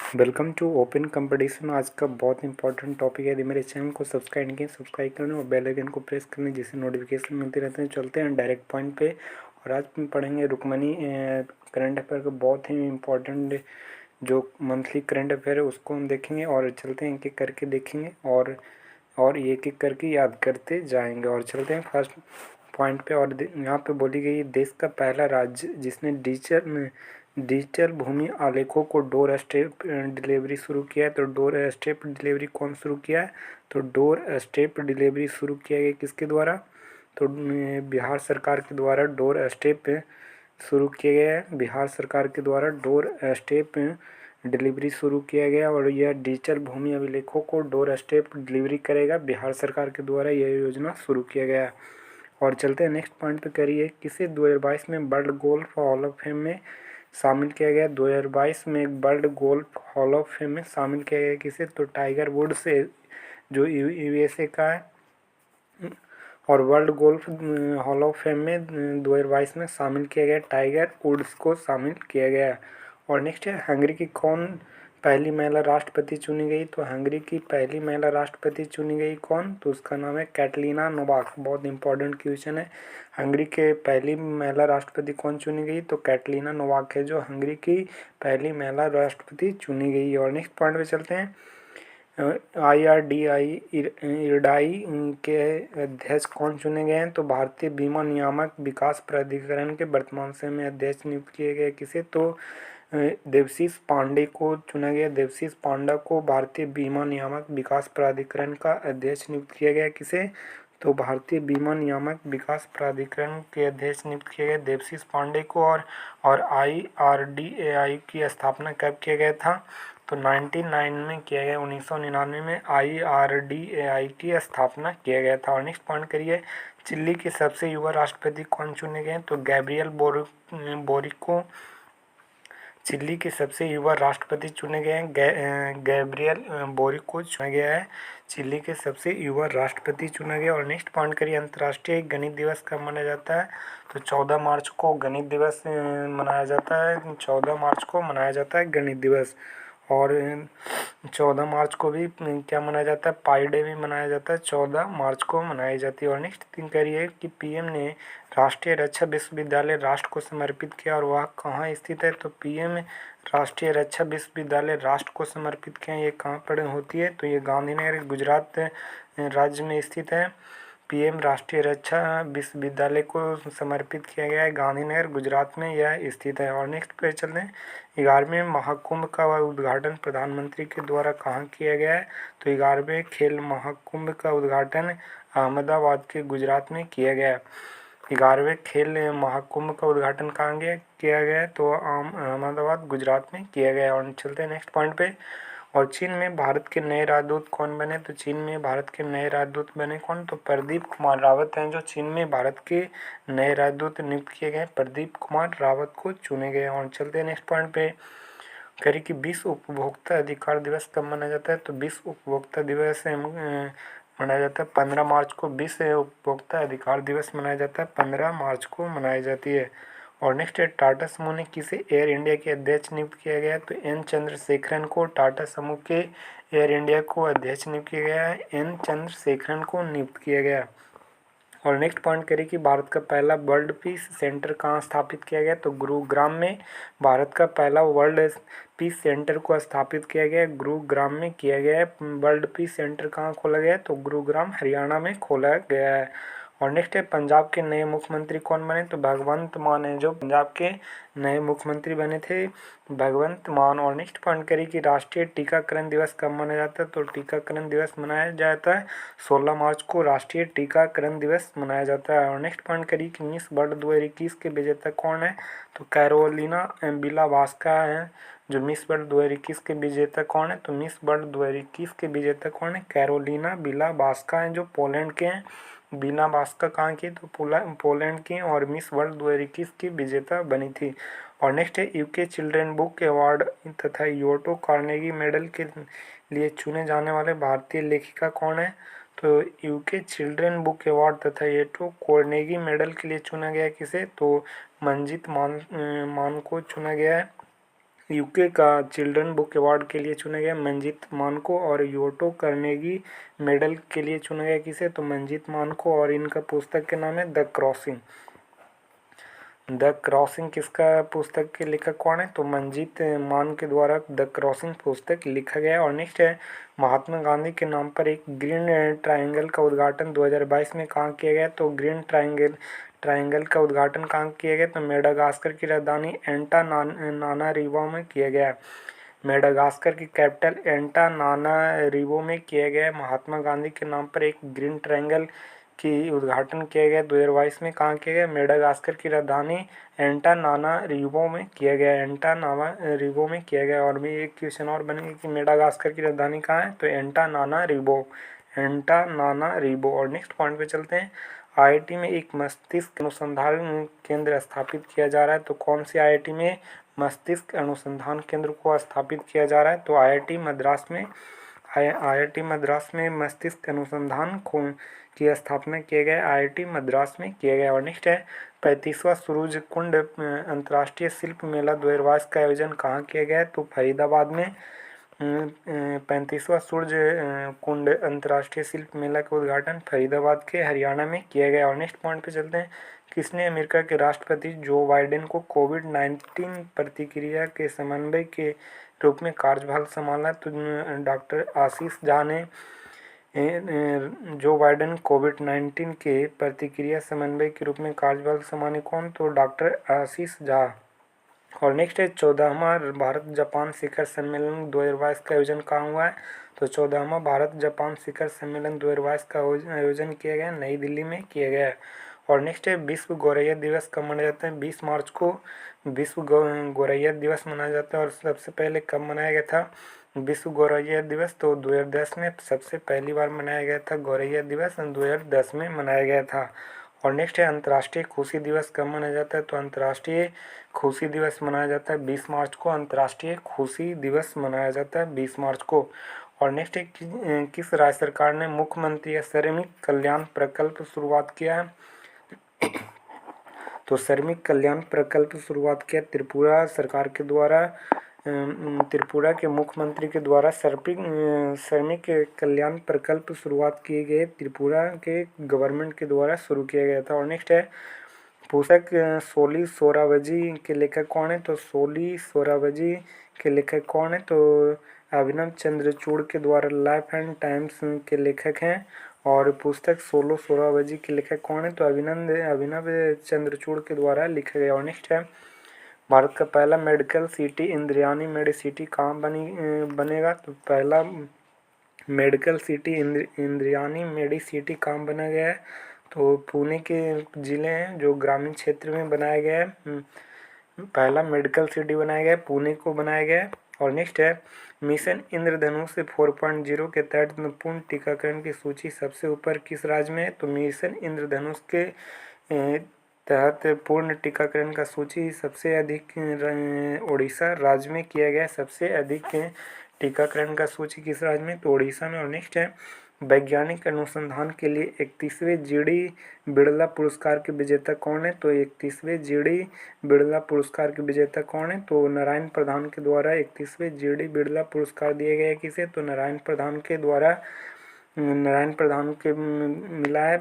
Welcome to open competition. आज का बहुत इंपॉर्टेंट टॉपिक है। यदि मेरे चैनल को सब्सक्राइब नहीं किया, सब्सक्राइब करने और बेल आइकन को प्रेस करने, जिससे नोटिफिकेशन मिलते रहते हैं। चलते हैं डायरेक्ट पॉइंट पे। और आज हम पढ़ेंगे रुक्मणी करंट अफेयर का बहुत ही इम्पोर्टेंट जो मंथली करंट अफेयर है उसको हम देखेंगे और चलते हैं एक एक करके देखेंगे और एक एक करके याद करते जाएंगे। और चलते हैं फर्स्ट पॉइंट पे। और यहाँ पे बोली गई देश का पहला राज्य जिसने डिजिटल भूमि आलेखों को डोर स्टेप डिलीवरी शुरू किया है। तो डोर स्टेप डिलीवरी कौन शुरू किया है? तो डोर स्टेप डिलीवरी शुरू किया गया किसके द्वारा? तो बिहार सरकार के द्वारा डोर स्टेप शुरू किया गया है। बिहार सरकार के द्वारा डोर स्टेप डिलीवरी शुरू किया गया और यह डिजिटल भूमि अभिलेखों को डोर स्टेप डिलीवरी करेगा। बिहार सरकार के द्वारा यह योजना शुरू किया गया। और चलते हैं नेक्स्ट पॉइंट पे। करिए किसे 2022 में world golf hall of fame में शामिल किया गया? 2022 में world golf hall of fame में शामिल किया गया किसे? तो टाइगर वुड्स से जो यूएसए का है। और world golf hall of fame में 2022 में शामिल किया गया टाइगर वुड्स को शामिल किया गया। और नेक्स्ट है हंगरी की कौन पहली महिला राष्ट्रपति चुनी गई? तो हंगरी की पहली महिला राष्ट्रपति चुनी गई कौन? तो उसका नाम है कैटलीना नोवाक। बहुत इंपॉर्टेंट क्वेश्चन है। हंगरी के पहली महिला राष्ट्रपति कौन चुनी गई? तो कैटलीना नोवाक है जो हंगरी की पहली महिला राष्ट्रपति चुनी गई। और नेक्स्ट पॉइंट पे चलते हैं। IRDAI इरडाई के अध्यक्ष कौन चुने गए हैं? तो भारतीय बीमा नियामक विकास प्राधिकरण के वर्तमान समय में अध्यक्ष नियुक्त किए गए किसे? तो देवशीष पांडे को चुना गया। देवशीष पांडा को भारतीय बीमा नियामक विकास प्राधिकरण का अध्यक्ष नियुक्त किया गया किसे? तो भारतीय बीमा नियामक विकास प्राधिकरण के अध्यक्ष नियुक्त किए गए देवशीष पांडे को। और IRDAI की स्थापना कब किया गया था? तो 1999 में किया गया। 1999 में IRDAI की स्थापना किया गया था। और नेक्स्ट पॉइंट करिए चिली के सबसे युवा राष्ट्रपति कौन चुने गए? तो गैब्रियल बोरिको चिली के सबसे युवा राष्ट्रपति चुने गए हैं। गैब्रियल बोरिक को चुना गया है। चिली के सबसे युवा राष्ट्रपति चुना गया। और नेक्स्ट पॉइंट करिए अंतर्राष्ट्रीय गणित दिवस कब मनाया जाता है? तो 14 मार्च को गणित दिवस मनाया जाता है। 14 मार्च को मनाया जाता है गणित दिवस। और 14 मार्च को भी क्या मनाया जाता है? पाई डे भी मनाया जाता है। 14 मार्च को मनाई जाती है। और नेक्स्ट थिंग करिए कि PM ने राष्ट्रीय रक्षा विश्वविद्यालय राष्ट्र को समर्पित किया और वह कहाँ स्थित है? तो PM राष्ट्रीय रक्षा विश्वविद्यालय राष्ट्र को समर्पित किया। ये कहाँ पर होती है? तो ये गांधीनगर गुजरात राज्य में स्थित है। PM राष्ट्रीय रक्षा विश्वविद्यालय को समर्पित किया गया है। गांधीनगर गुजरात में यह स्थित है। और नेक्स्ट पे चलते हैं 11वें महाकुंभ का उद्घाटन प्रधानमंत्री के द्वारा कहाँ किया गया है? तो 11वें खेल महाकुंभ का उद्घाटन अहमदाबाद के गुजरात में किया गया। 11वें खेल महाकुंभ का उद्घाटन कहाँ किया गया है? तो अहमदाबाद गुजरात में किया गया। और चलते हैं नेक्स्ट पॉइंट पे। और चीन में भारत के नए राजदूत कौन बने? तो चीन में भारत के नए राजदूत बने कौन? तो प्रदीप कुमार रावत हैं जो चीन में भारत के नए राजदूत नियुक्त किए गए। प्रदीप कुमार रावत को चुने गए। और चलते हैं नेक्स्ट पॉइंट पे। करिए कि विश्व उपभोक्ता अधिकार दिवस कब मनाया जाता है? तो विश्व उपभोक्ता दिवस मनाया जाता है 15 मार्च को। विश्व उपभोक्ता अधिकार दिवस मनाया जाता है 15 मार्च को मनाई जाती है। और नेक्स्ट है टाटा समूह ने किसे एयर इंडिया के अध्यक्ष नियुक्त किया गया है? तो N चंद्रशेखरन को टाटा समूह के एयर इंडिया को अध्यक्ष नियुक्त किया गया है। N चंद्रशेखरन को नियुक्त किया गया। और नेक्स्ट पॉइंट करें कि भारत का पहला वर्ल्ड पीस सेंटर कहाँ स्थापित किया गया? तो गुरुग्राम में भारत का पहला वर्ल्ड पीस सेंटर को स्थापित किया गया। गुरुग्राम में किया गया है। वर्ल्ड पीस सेंटर कहाँ खोला गया है? तो गुरुग्राम हरियाणा में खोला गया है। और नेक्स्ट है पंजाब के नए मुख्यमंत्री कौन बने? तो भगवंत मान है जो पंजाब के नए मुख्यमंत्री बने थे, भगवंत मान। और नेक्स्ट पॉइंट करिए कि राष्ट्रीय टीकाकरण दिवस कब मनाया जाता है? तो टीकाकरण दिवस मनाया जाता है 16 मार्च को राष्ट्रीय टीकाकरण दिवस मनाया जाता है। और नेक्स्ट पॉइंट करिए कि मिस वर्ल्ड 2021 के विजेता कौन है? तो कैरोलिना बिलावास्का है जो मिस वर्ल्ड 2021 के विजेता कौन है? तो मिस वर्ल्ड 2021 के विजेता कौन है? कैरोलिना बिलावास्का है जो पोलैंड के हैं। बिलावास्का कहाँ की? तो पोलैंड की। और मिस वर्ल्ड 2021 की विजेता बनी थी। और नेक्स्ट है यूके चिल्ड्रेन बुक अवार्ड तथा योटो कार्नेगी मेडल के लिए चुने जाने वाले भारतीय लेखिका कौन है? तो यूके चिल्ड्रेन बुक अवार्ड तथा योटो कार्नेगी मेडल के लिए चुना गया किसे? तो मंजित मान को चुना गया है। यूके का चिल्ड्रन बुक अवार्ड के लिए चुने गए मंजीत मान को, और योटो कार्नेगी मेडल के लिए चुना गया किसे, तो मंजीत मान को, और इनका पुस्तक के नाम है द क्रॉसिंग। द क्रॉसिंग किसका पुस्तक के लेखक कौन है, तो मंजीत मान के द्वारा द क्रॉसिंग पुस्तक लिखा गया है। और नेक्स्ट है महात्मा गांधी के नाम पर एक ग्रीन ट्रायंगल का उद्घाटन 2022 में कहाँ किया गया, तो ग्रीन ट्रायंगल का उद्घाटन कहाँ किया गया, तो मेडागास्कर की राजधानी एंटानानारिवो में किया गया। मेडागास्कर की कैपिटल एंटानानारिवो में किया गया। महात्मा गांधी के नाम पर एक ग्रीन ट्रायंगल की उद्घाटन किया गया 2022 में, कहाँ किया गया, मेडागास्कर की राजधानी एंटानानारिवो में किया गया। एंटानानारिवो में किया गया। और भी एक क्वेश्चन और बनेगा कि मेडागास्कर की राजधानी कहाँ है, तो एंटानानारिवो। और नेक्स्ट पॉइंट पे चलते हैं। आईआईटी में एक मस्तिष्क अनुसंधान केंद्र स्थापित किया जा रहा है, तो कौन सी आईआईटी में मस्तिष्क अनुसंधान केंद्र को स्थापित किया जा रहा है, तो आईआईटी मद्रास में मस्तिष्क अनुसंधान की स्थापना किया गया, आईआईटी मद्रास में किया गया। और नेक्स्ट है 35वां सूरज कुंड अंतर्राष्ट्रीय शिल्प मेला 2022 का आयोजन कहाँ किया गया है, तो फरीदाबाद में 35वां सूर्य कुंड अंतर्राष्ट्रीय शिल्प मेला का उद्घाटन फरीदाबाद के हरियाणा में किया गया। और नेक्स्ट पॉइंट पे चलते हैं। किसने अमेरिका के राष्ट्रपति जो बाइडेन को कोविड-19 प्रतिक्रिया के समन्वय के रूप में कार्यभार संभाला, तो डॉक्टर आशीष झा ने जो बाइडेन कोविड-19 के प्रतिक्रिया समन्वय के रूप में कार्यभार संभाले कौन, तो डॉक्टर आशीष झा। और नेक्स्ट है 14वां भारत जापान शिखर सम्मेलन 2022 का आयोजन कहाँ हुआ है, तो 14वां भारत जापान शिखर सम्मेलन 2022 का आयोजन किया गया, नई दिल्ली में किया गया है। और नेक्स्ट है विश्व गौरैया दिवस कब मनाया जाता है, 20 मार्च को विश्व गौरैया दिवस मनाया जाता है। और सबसे पहले कब मनाया गया था विश्व गौरैया दिवस, तो 2010 में सबसे पहली बार मनाया गया था गौरैया दिवस, 2010 में मनाया गया था। और नेक्स्ट है अंतर्राष्ट्रीय खुशी दिवस कब मनाया जाता है, तो अंतर्राष्ट्रीय खुशी दिवस मनाया जाता है 20 मार्च को, अंतर्राष्ट्रीय खुशी दिवस मनाया जाता है 20 मार्च को। और नेक्स्ट है किस राज्य सरकार ने मुख्यमंत्री श्रमिक कल्याण प्रकल्प शुरुआत किया है, तो श्रमिक कल्याण प्रकल्प शुरुआत किया त्रिपुरा सरकार के द्वारा, त्रिपुरा के मुख्यमंत्री के द्वारा श्रमिक कल्याण प्रकल्प शुरुआत किए गए, त्रिपुरा के गवर्नमेंट के द्वारा शुरू किया गया था। और नेक्स्ट है पुस्तक सोली सोरावजी के लेखक कौन है, तो सोली सोरावजी के लेखक कौन है, तो अभिनव चंद्रचूड़ के द्वारा लाइफ एंड टाइम्स के लेखक हैं। और पुस्तक सोलो सोरावजी के लेखक कौन है, तो अभिनव चंद्रचूड़ के द्वारा लिखा गया। और नेक्स्ट है भारत का पहला मेडिकल सिटी इंद्रायणी मेडिसिटी कहाँ बनेगा, तो पहला मेडिकल सिटी इंद्रायणी मेडिसिटी कहाँ बना गया है, तो पुणे के ज़िले हैं जो ग्रामीण क्षेत्र में बनाया गया है, पहला मेडिकल सिटी बनाया गया है, पुणे को बनाया गया है। और नेक्स्ट है मिशन इंद्रधनुष 4.0 के तहत पूर्ण टीकाकरण की सूची सबसे ऊपर किस राज्य में है, तो मिशन इंद्रधनुष के तहत पूर्ण टीकाकरण का सूची सबसे अधिक उड़ीसा राज्य में किया गया, सबसे अधिक टीकाकरण का सूची किस राज्य में, तो उड़ीसा में। और नेक्स्ट है वैज्ञानिक अनुसंधान के लिए 31वें जीडी बिड़ला पुरस्कार के विजेता कौन है, तो 31वें जीडी बिड़ला पुरस्कार के विजेता कौन है, तो नारायण प्रधान के द्वारा 31वें जीडी बिड़ला पुरस्कार दिए गए किसे, तो नारायण प्रधान के द्वारा मिला है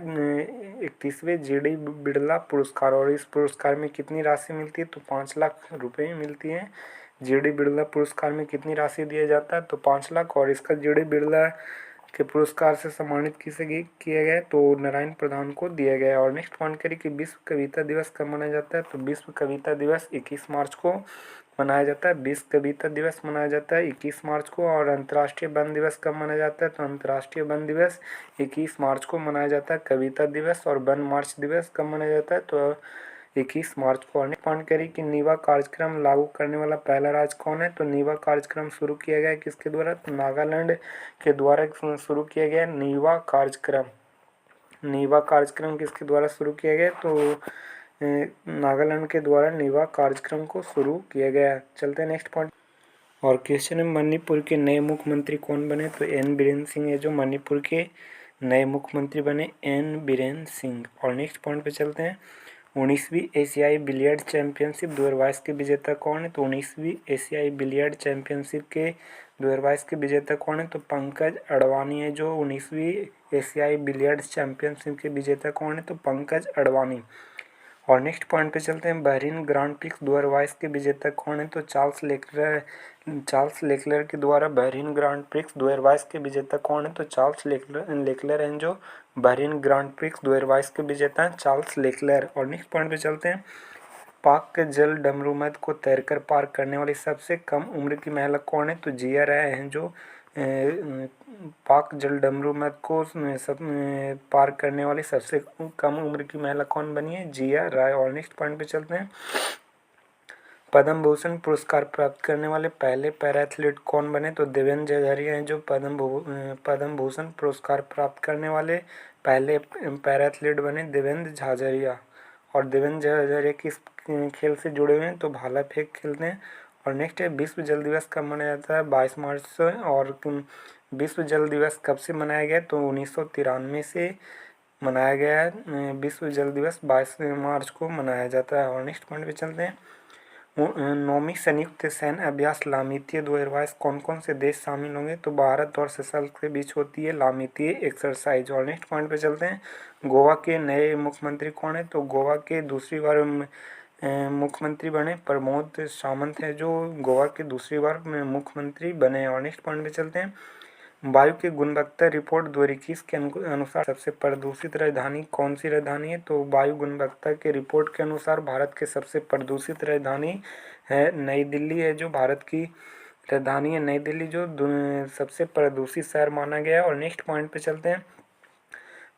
31वें जीडी बिड़ला पुरस्कार। और इस पुरस्कार में कितनी राशि मिलती है, तो 5 लाख रुपए मिलती है। जीडी बिड़ला पुरस्कार में कितनी राशि दिया जाता है, तो 5 लाख। और इसका जीडी बिड़ला के पुरस्कार से सम्मानित किसे किया गया, तो नारायण प्रधान को दिया गया। और नेक्स्ट पॉइंट करें कि विश्व कविता दिवस कब मनाया जाता है, तो विश्व कविता दिवस 21 मार्च को मनाया जाता है, विश्व कविता दिवस मनाया जाता है 21 मार्च को। और अंतर्राष्ट्रीय वन दिवस कब मनाया जाता है, तो अंतर्राष्ट्रीय वन दिवस 21 मार्च को मनाया जाता है। कविता दिवस और वन मार्च दिवस कब मनाया जाता है, तो 21 मार्च को। और पॉइंट करें कि नीवा कार्यक्रम लागू करने वाला पहला राज्य कौन है, तो नीवा कार्यक्रम शुरू किया गया किसके द्वारा, तो नागालैंड के द्वारा शुरू किया गया नीवा कार्यक्रम। नीवा कार्यक्रम किसके द्वारा शुरू किया गया, तो नागालैंड के द्वारा नीवा कार्यक्रम को शुरू किया गया। चलते हैं नेक्स्ट पॉइंट। और क्वेश्चन है मणिपुर के नए मुख्यमंत्री कौन बने, तो एन बीरेन सिंह है जो मणिपुर के नए मुख्यमंत्री बने, एन बीरेन सिंह। और नेक्स्ट पॉइंट पे चलते हैं। 19वीं एशियाई बिलियर्ड चैंपियनशिप 2022 के विजेता कौन है? तो 19वीं एशियाई बिलियर्ड चैंपियनशिप के 2022 के विजेता कौन है? तो पंकज अडवाणी है। जो 19वीं एशियाई बिलियर्ड चैंपियनशिप के विजेता कौन है? तो पंकज अडवाणी। और नेक्स्ट पॉइंट पे चलते हैं, बहरीन ग्रांड प्रिक्स 2022 के विजेता कौन है? तो चार्ल्स लेक्लर के द्वारा बहरीन ग्रांड प्रिक्स 2022 के विजेता कौन है? तो चार्ल्स लेक्लर हैं जो बहरीन ग्रांड प्रिक्स 2022 के विजेता हैं, चार्ल्स लेक्लर। और नेक्स्ट पॉइंट पे चलते हैं, पाक के जल डमरूमैद को तैरकर पार करने वाली सबसे कम उम्र की महिला कौन है? तो जिया राय हैं जो पाक जल डमरूमैद को पार करने वाली सबसे कम उम्र की महिला कौन बनी है? जिया राय। और नेक्स्ट पॉइंट पे चलते हैं, पद्म भूषण पुरस्कार प्राप्त करने वाले पहले पैरा एथलीट कौन बने? तो देवेंद्र झाझरिया हैं जो पद्म भूषण पुरस्कार प्राप्त करने वाले पहले पैरा एथलीट बने, देवेंद्र झाझरिया। और देवेंद्र झाझरिया किस खेल से जुड़े हुए हैं? तो भाला फेंक खेलते हैं। और नेक्स्ट है, विश्व जल दिवस कब मनाया जाता है? 22 मार्च से। और विश्व जल दिवस कब से मनाया गया? तो 1993 से मनाया गया है। विश्व जल दिवस 22 मार्च को मनाया जाता है। और नेक्स्ट पॉइंट पे चलते हैं, 9वीं संयुक्त सैन्य अभ्यास लामितीय 2022 कौन कौन से देश शामिल होंगे? तो भारत और सेशल्स के बीच होती है लामितीय एक्सरसाइज। और नेक्स्ट पॉइंट पे चलते हैं, गोवा के नए मुख्यमंत्री कौन है? तो गोवा के दूसरी बार मुख्यमंत्री बने प्रमोद सावंत है जो गोवा के दूसरी बार मुख्यमंत्री बने। और नेक्स्ट पॉइंट पे चलते हैं, वायु की गुणवत्ता रिपोर्ट 2021 के अनुसार सबसे प्रदूषित राजधानी कौन सी राजधानी है? तो वायु गुणवत्ता के रिपोर्ट के अनुसार भारत के सबसे प्रदूषित राजधानी है नई दिल्ली है, जो भारत की राजधानी है नई दिल्ली, जो सबसे प्रदूषित शहर माना गया है। और नेक्स्ट पॉइंट पे चलते हैं,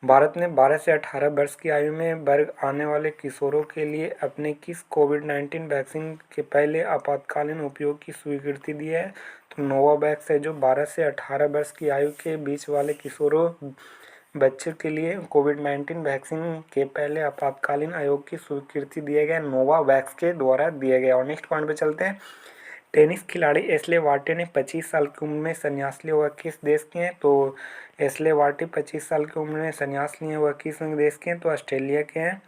भारत ने 12 से 18 वर्ष की आयु में वर्ग आने वाले किशोरों के लिए अपने किस कोविड-19 वैक्सीन के पहले आपातकालीन उपयोग की स्वीकृति दी है? तो नोवावैक्स है जो 12 से 18 वर्ष की आयु के बीच वाले किशोरों बच्चे के लिए कोविड-19 वैक्सीन के पहले आपातकालीन आयोग की स्वीकृति दिया गया, नोवावैक्स के द्वारा दिया गया। और नेक्स्ट पॉइंट पे चलते हैं, टेनिस खिलाड़ी एशले बार्टी ने 25 साल की उम्र में संन्यास लिया, वह किस देश के हैं? तो एशले बार्टी 25 साल की उम्र में संन्यास लिए, वह किस देश के हैं? तो ऑस्ट्रेलिया के हैं।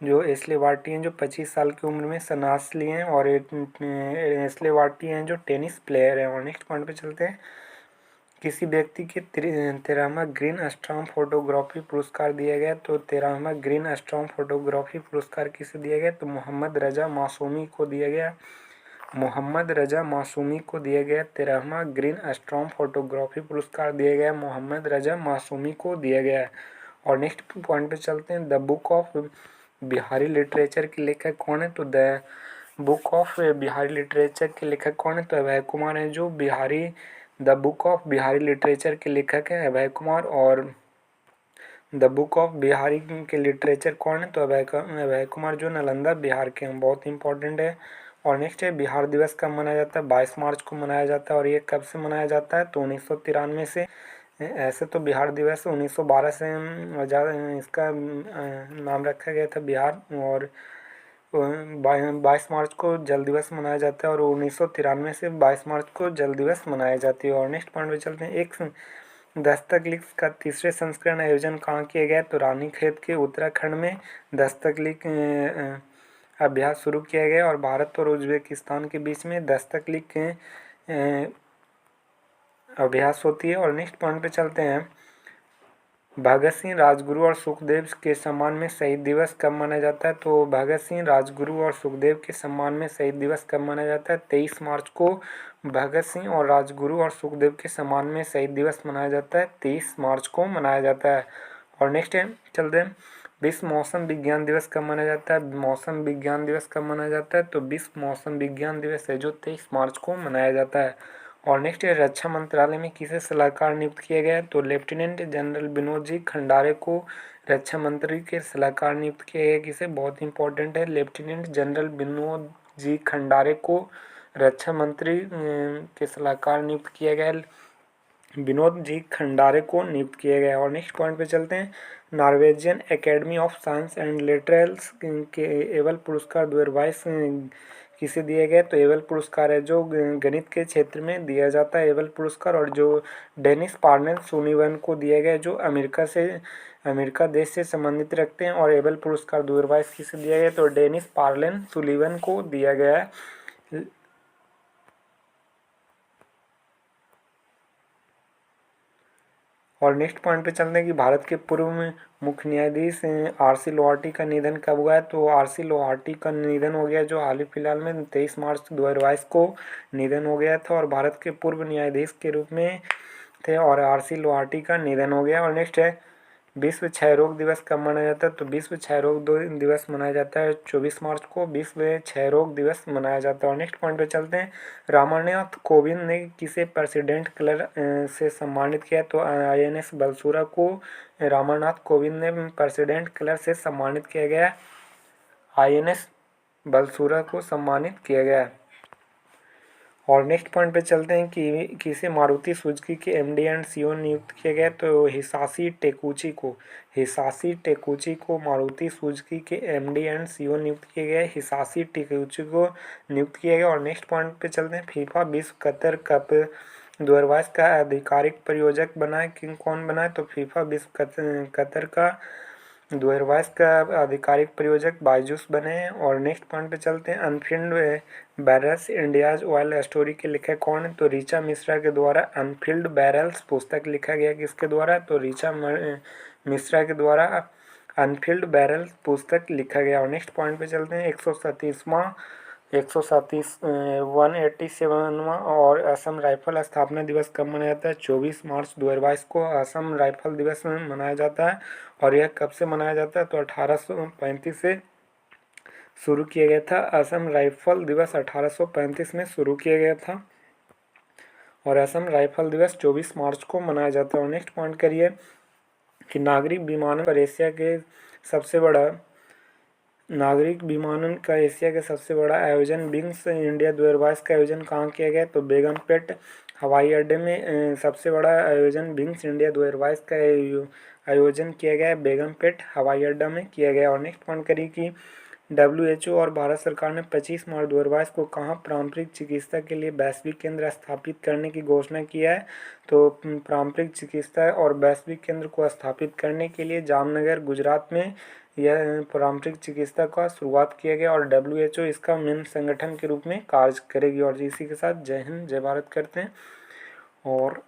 जो एशले बार्टी हैं जो 25 साल की उम्र में संन्यास लिए हैं। और एशले बार्टी हैं जो टेनिस प्लेयर हैं। और नेक्स्ट पॉइंट पे चलते हैं, किसी व्यक्ति के 13वां ग्रीन स्टॉर्म फोटोग्राफी पुरस्कार दिया गया। तो 13वां ग्रीन स्टॉर्म फोटोग्राफी पुरस्कार किसे दिया गया? तो मोहम्मद रजा मासूमी को दिया गया। मोहम्मद रजा मासूमी को दिया गया 13वां ग्रीन स्टॉर्म फोटोग्राफी पुरस्कार दिया गया, मोहम्मद रजा मासूमी को दिया गया। और नेक्स्ट पॉइंट पे चलते हैं, the book of Bihari literature के लेखक कौन है? तो the book of Bihari literature के लेखक कौन है? तो अभय कुमार हैं जो the book of Bihari literature के लेखक हैं अभय कुमार। और द बुक ऑफ बिहारी के लिटरेचर कौन है? तो अभय कुमार जो नालंदा बिहार के हैं, बहुत इंपॉर्टेंट है। और नेक्स्ट है, बिहार दिवस कब मनाया जाता है? 22 मार्च को मनाया जाता है। और ये कब से मनाया जाता है? तो 1993 से। ऐसे तो बिहार दिवस 1912 से इसका नाम रखा गया था बिहार। और 22 मार्च को जल दिवस मनाया जाता है। और 1993 से 22 मार्च को जल दिवस मनाई जाती है। और नेक्स्ट पॉइंट पे चलते हैं, एक दस्तक लीग का तीसरे संस्करण आयोजन कहाँ किया गया? तो रानीखेत के उत्तराखंड में दस्तक लीग अभ्यास शुरू किया गया। और भारत और उज्बेकिस्तान के बीच में दस्तक लीग के अभ्यास होती है। और नेक्स्ट पॉइंट पे चलते हैं, भगत सिंह राजगुरु और सुखदेव के सम्मान में शहीद दिवस कब मनाया जाता है? तो भगत सिंह राजगुरु और सुखदेव के सम्मान में शहीद दिवस कब मनाया जाता है? 23 मार्च को भगत सिंह और राजगुरु और सुखदेव के सम्मान में शहीद दिवस मनाया जाता है, 23 मार्च को मनाया जाता है। और नेक्स्ट है, चलते हैं, विश्व मौसम विज्ञान दिवस कब मनाया जाता है? मौसम विज्ञान दिवस कब मनाया जाता है? तो विश्व मौसम विज्ञान दिवस है जो 23 मार्च को मनाया जाता है। और नेक्स्ट है, रक्षा मंत्रालय में किसे सलाहकार नियुक्त किया गया है? तो लेफ्टिनेंट जनरल विनोद जी खंडारे को रक्षा मंत्री के सलाहकार नियुक्त किया गया। किसे? बहुत इंपॉर्टेंट है, लेफ्टिनेंट जनरल विनोद जी खंडारे को रक्षा मंत्री के सलाहकार नियुक्त किया गया, विनोद जी खंडारे को नियुक्त किया गया। और नेक्स्ट पॉइंट पे चलते हैं, Norwegian academy of science and letters के एबल पुरस्कार 2022 किसे दिया गया, तो एबल पुरस्कार है जो गणित के क्षेत्र में दिया जाता है, एबल पुरस्कार। और जो डेनिस पार्नेल सुलिवन को दिया गया जो अमेरिका देश से संबंधित रखते हैं। और एबल पुरस्कार 2022 किसे दिया गया, तो डेनिस पार्नेल सुलिवन को दिया गया है। और नेक्स्ट पॉइंट पे चलते हैं कि भारत के पूर्व में मुख्य न्यायाधीश RC लोहाटी का निधन कब हुआ है, तो RC लोहाटी का निधन हो गया जो हाल ही फिलहाल में 23 मार्च 2022 को निधन हो गया था और भारत के पूर्व न्यायाधीश के रूप में थे और RC लोहाटी का निधन हो गया। और नेक्स्ट है विश्व क्षय रोग दिवस कब मनाया जाता है, तो विश्व क्षय रोग दिवस मनाया जाता है 24 मार्च को विश्व क्षय रोग दिवस मनाया जाता है। और नेक्स्ट पॉइंट पे चलते हैं, रामनाथ कोविंद ने किसे प्रेसिडेंट कलर से सम्मानित किया, तो INS बलसूरा को रामनाथ कोविंद ने प्रेसिडेंट कलर से सम्मानित किया गया। INS बलसूरा को सम्मानित किया गया। और नेक्स्ट पॉइंट पे चलते हैं कि किसे मारुति सुजुकी के MD एंड CEO नियुक्त किया गया, तो हिसाशी टेकुची को मारुति सुजुकी के MD एंड CEO नियुक्त किया गया, हिसाशी टेकुची को नियुक्त किया गया। और नेक्स्ट पॉइंट पे चलते हैं, फीफा विश्व कतर कप 2022 का आधिकारिक प्रायोजक बना है, कौन बना है, तो फीफा विश्व कतर का 2022 का आधिकारिक प्रायोजक बायजूस बने हैं। और नेक्स्ट पॉइंट पे चलते हैं, Anfield barrels India's oil story के लेखक कौन है, तो ऋचा मिश्रा के द्वारा अनफिल्ड बैरल्स पुस्तक लिखा गया, किसके द्वारा, तो ऋचा मिश्रा के द्वारा अनफिल्ड बैरल्स पुस्तक लिखा गया। और नेक्स्ट पॉइंट पे चलते हैं, 187वां और असम राइफल स्थापना दिवस कब मनाया जाता है, 24 मार्च 2022 को असम राइफल दिवस में मनाया जाता है। और यह कब से मनाया जाता है, तो 1835 से शुरू किया गया था। असम राइफल दिवस 1835 में शुरू किया गया था और असम राइफल दिवस 24 मार्च को मनाया जाता है। और नेक्स्ट पॉइंट करिए कि नागरिक विमानन पर एशिया के सबसे बड़ा आयोजन विंग्स इंडिया 2022 का आयोजन कहाँ किया गया, तो बेगमपेट हवाई अड्डे में सबसे बड़ा आयोजन विंग्स इंडिया 2022 का आयोजन किया गया है, बेगमपेट हवाई अड्डा में किया गया। और नेक्स्ट पॉइंट करिए कि WHO और भारत सरकार ने 25 मार्च 2022 को कहाँ पारंपरिक चिकित्सा के लिए वैश्विक केंद्र स्थापित करने की घोषणा किया है, तो पारंपरिक चिकित्सा और वैश्विक केंद्र को स्थापित करने के लिए जामनगर गुजरात में यह पारंपरिक चिकित्सा का शुरुआत किया गया और WHO इसका मेन संगठन के रूप में कार्य करेगी। और इसी के साथ जय हिंद जय भारत करते हैं। और